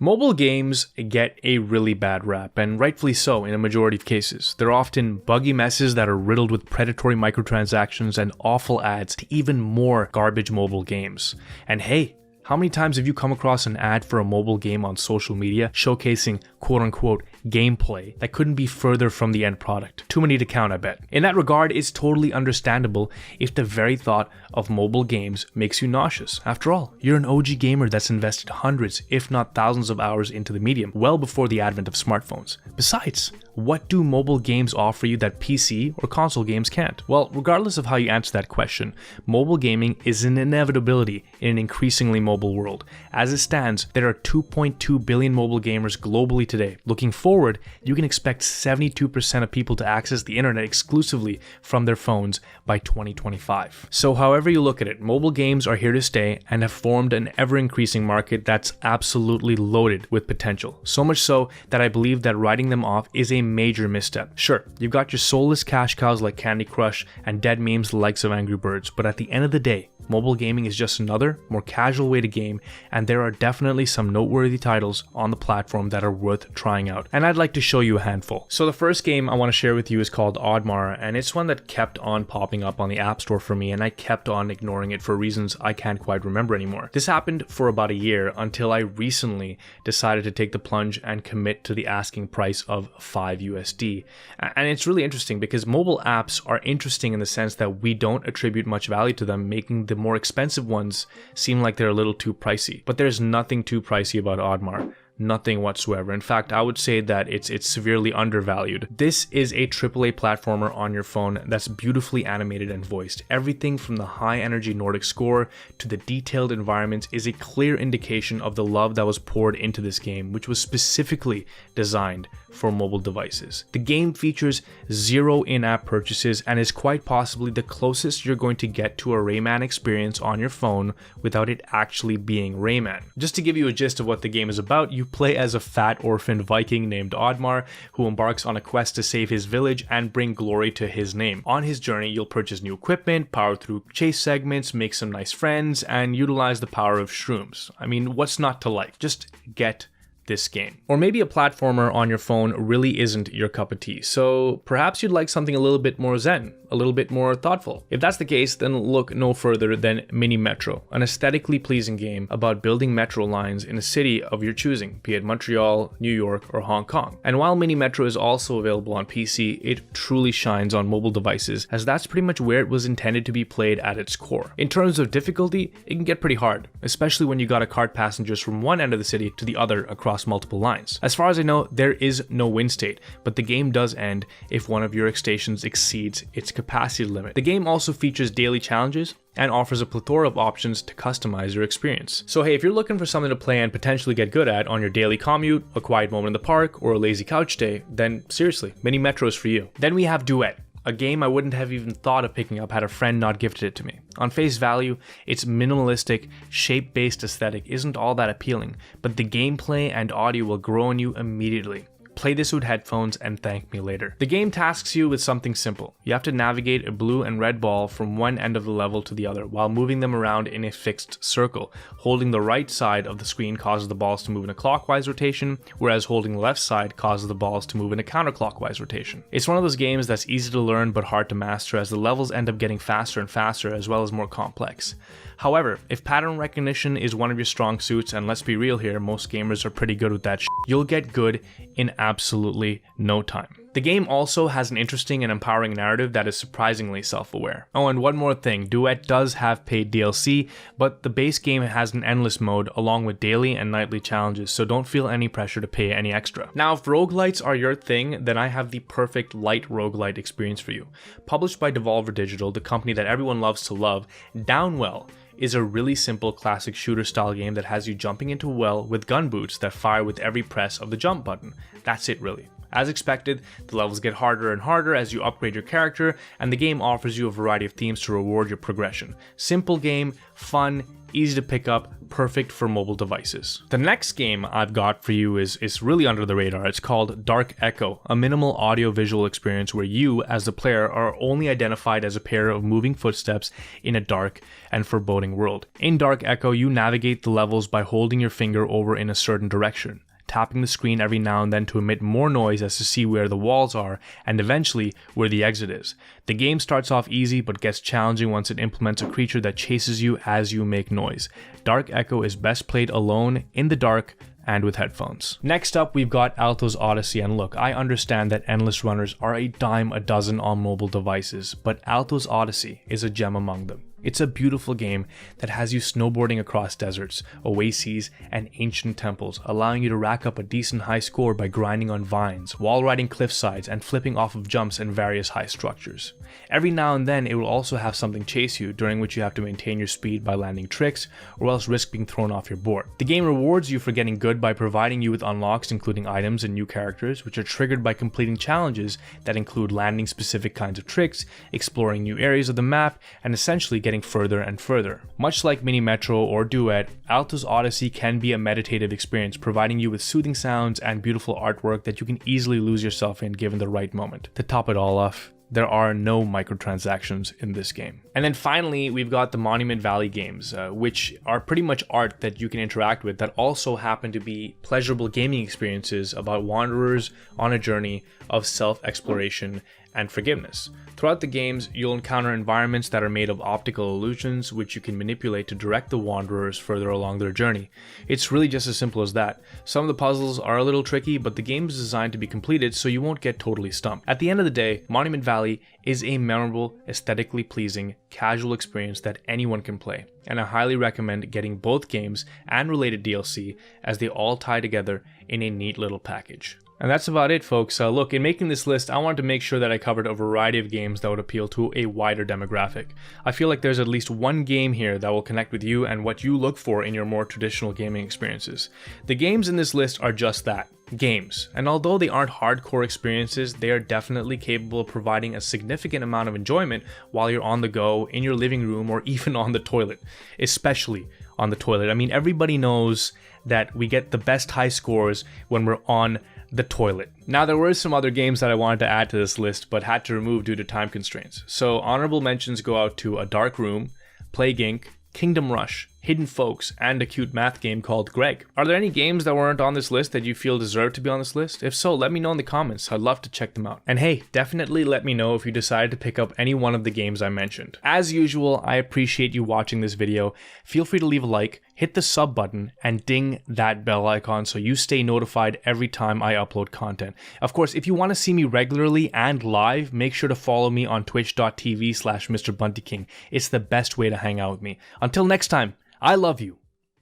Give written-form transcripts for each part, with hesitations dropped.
Mobile games get a really bad rap, and rightfully so in a majority of cases. They're often buggy messes that are riddled with predatory microtransactions and awful ads to even more garbage mobile games. And hey, how many times have you come across an ad for a mobile game on social media showcasing quote-unquote gameplay that couldn't be further from the end product? Too many to count, I bet. In that regard, it's totally understandable if the very thought of mobile games makes you nauseous. After all, you're an OG gamer that's invested hundreds, if not thousands of hours into the medium, well before the advent of smartphones. Besides, what do mobile games offer you that PC or console games can't? Well, regardless of how you answer that question, mobile gaming is an inevitability in an increasingly mobile world. As it stands, there are 2.2 billion mobile gamers globally today. Looking forward, you can expect 72% of people to access the internet exclusively from their phones by 2025. So however you look at it, mobile games are here to stay and have formed an ever-increasing market that's absolutely loaded with potential. So much so that I believe that writing them off is a major misstep. Sure, you've got your soulless cash cows like Candy Crush and dead memes the likes of Angry Birds, but at the end of the day, mobile gaming is just another, more casual way to game, and there are definitely some noteworthy titles on the platform that are worth trying out. And I'd like to show you a handful. So the first game I want to share with you is called Oddmar, and it's one that kept on popping up on the App Store for me, and I kept on ignoring it for reasons I can't quite remember anymore. This happened for about a year until I recently decided to take the plunge and commit to the asking price of $5 USD. And it's really interesting because mobile apps are interesting in the sense that we don't attribute much value to them, making the more expensive ones seem like they're a little too pricey. But there's nothing too pricey about Oddmar. Nothing whatsoever. In fact, I would say that it's severely undervalued. This is a AAA platformer on your phone that's beautifully animated and voiced. Everything from the high energy Nordic score to the detailed environments is a clear indication of the love that was poured into this game, which was specifically designed for mobile devices. The game features zero in-app purchases and is quite possibly the closest you're going to get to a Rayman experience on your phone without it actually being Rayman. Just to give you a gist of what the game is about, you play as a fat orphan Viking named Oddmar who embarks on a quest to save his village and bring glory to his name. On his journey, you'll purchase new equipment, power through chase segments, make some nice friends, and utilize the power of shrooms. I mean, what's not to like? Just get this game. Or maybe a platformer on your phone really isn't your cup of tea, so perhaps you'd like something a little bit more zen, a little bit more thoughtful. If that's the case, then look no further than Mini Metro, an aesthetically pleasing game about building metro lines in a city of your choosing, be it Montreal, New York, or Hong Kong. And while Mini Metro is also available on PC, it truly shines on mobile devices, as that's pretty much where it was intended to be played at its core. In terms of difficulty, it can get pretty hard, especially when you gotta cart passengers from one end of the city to the other across multiple lines. As far as I know, there is no win state, but the game does end if one of your stations exceeds its capacity limit. The game also features daily challenges and offers a plethora of options to customize your experience. So hey, if you're looking for something to play and potentially get good at on your daily commute, a quiet moment in the park, or a lazy couch day, then seriously, Mini Metro is for you. Then we have Duet, a game I wouldn't have even thought of picking up had a friend not gifted it to me. On face value, its minimalistic, shape-based aesthetic isn't all that appealing, but the gameplay and audio will grow on you immediately. Play this with headphones and thank me later. The game tasks you with something simple. You have to navigate a blue and red ball from one end of the level to the other while moving them around in a fixed circle. Holding the right side of the screen causes the balls to move in a clockwise rotation, whereas holding the left side causes the balls to move in a counterclockwise rotation. It's one of those games that's easy to learn but hard to master, as the levels end up getting faster and faster as well as more complex. However, if pattern recognition is one of your strong suits, and let's be real here, most gamers are pretty good with that shit, you'll get good in absolutely no time. The game also has an interesting and empowering narrative that is surprisingly self-aware. Oh, and one more thing, Duet does have paid DLC, but the base game has an endless mode along with daily and nightly challenges, so don't feel any pressure to pay any extra. Now, if roguelites are your thing, then I have the perfect light roguelite experience for you. Published by Devolver Digital, the company that everyone loves to love, Downwell is a really simple classic shooter style game that has you jumping into a well with gun boots that fire with every press of the jump button. That's it really. As expected, the levels get harder and harder as you upgrade your character, and the game offers you a variety of themes to reward your progression. Simple game, fun, easy to pick up, perfect for mobile devices. The next game I've got for you is really under the radar. It's called Dark Echo, a minimal audio-visual experience where you, as the player, are only identified as a pair of moving footsteps in a dark and foreboding world. In Dark Echo, you navigate the levels by holding your finger over in a certain direction, tapping the screen every now and then to emit more noise as to see where the walls are and eventually where the exit is. The game starts off easy but gets challenging once it implements a creature that chases you as you make noise. Dark Echo is best played alone, in the dark, and with headphones. Next up, we've got Alto's Odyssey, and look, I understand that endless runners are a dime a dozen on mobile devices, but Alto's Odyssey is a gem among them. It's a beautiful game that has you snowboarding across deserts, oases, and ancient temples, allowing you to rack up a decent high score by grinding on vines, wall riding cliff sides, and flipping off of jumps in various high structures. Every now and then, it will also have something chase you, during which you have to maintain your speed by landing tricks, or else risk being thrown off your board. The game rewards you for getting good by providing you with unlocks including items and new characters, which are triggered by completing challenges that include landing specific kinds of tricks, exploring new areas of the map, and essentially getting further and further. Much like Mini Metro or Duet, Alto's Odyssey can be a meditative experience, providing you with soothing sounds and beautiful artwork that you can easily lose yourself in given the right moment. To top it all off, there are no microtransactions in this game. And then finally, we've got the Monument Valley games, which are pretty much art that you can interact with that also happen to be pleasurable gaming experiences about wanderers on a journey of self-exploration and forgiveness. Throughout the games, you'll encounter environments that are made of optical illusions, which you can manipulate to direct the wanderers further along their journey. It's really just as simple as that. Some of the puzzles are a little tricky, but the game is designed to be completed so you won't get totally stumped. At the end of the day, Monument Valley is a memorable, aesthetically pleasing, casual experience that anyone can play, and I highly recommend getting both games and related DLC as they all tie together in a neat little package. And that's about it, folks. Look, in making this list, I wanted to make sure that I covered a variety of games that would appeal to a wider demographic. I feel like there's at least one game here that will connect with you and what you look for in your more traditional gaming experiences. The games in this list are just that, games. And although they aren't hardcore experiences, they are definitely capable of providing a significant amount of enjoyment while you're on the go, in your living room, or even on the toilet. Especially on the toilet. I mean, everybody knows that we get the best high scores when we're on the toilet. Now, there were some other games that I wanted to add to this list, but had to remove due to time constraints. So honorable mentions go out to A Dark Room, Plague Inc., Kingdom Rush, Hidden Folks, and a cute math game called Greg. Are there any games that weren't on this list that you feel deserve to be on this list? If so, let me know in the comments. I'd love to check them out. And hey, definitely let me know if you decide to pick up any one of the games I mentioned. As usual, I appreciate you watching this video. Feel free to leave a like, hit the sub button, and ding that bell icon so you stay notified every time I upload content. Of course, if you want to see me regularly and live, make sure to follow me on twitch.tv/MrBuntyKing. It's the best way to hang out with me. Until next time, I love you.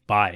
Bye.